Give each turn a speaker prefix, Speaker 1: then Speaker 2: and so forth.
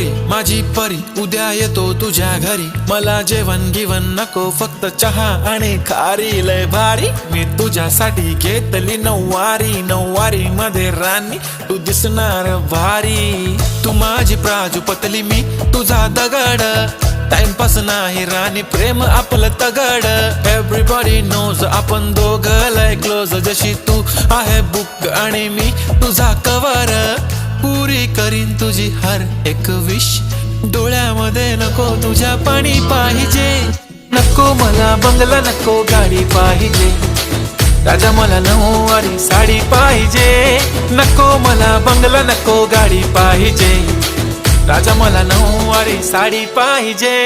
Speaker 1: परी माझी परी उद्या येतो तुझ्या घरी, मला जेवण गिवण नको फक्त चहा आणि खारी, लय भारी मी तुझ्यासाठी घेतली नऊवारी, नऊवारी मध्ये राणी तू दिसणार भारी, तू माझी प्राजूपतली मी तुझा दगड, टाइमपास नाही राणी प्रेम आपलं तगड, एव्हरीबॉडी नोज आपण दोघं लय क्लोज, जशी तू आहे बुक आणि मी तुझा कवर, पुरी करीन तुझी हर एक विश, डोळ्यामध्ये नको तुझ्या पाणी पाहिजे, नको मला बंगला नको गाडी पाहिजे, राजा मला नऊवारी साडी पाहिजे, नको मला बंगला नको गाडी पाहिजे, राजा मला नऊवारी साडी पाहिजे।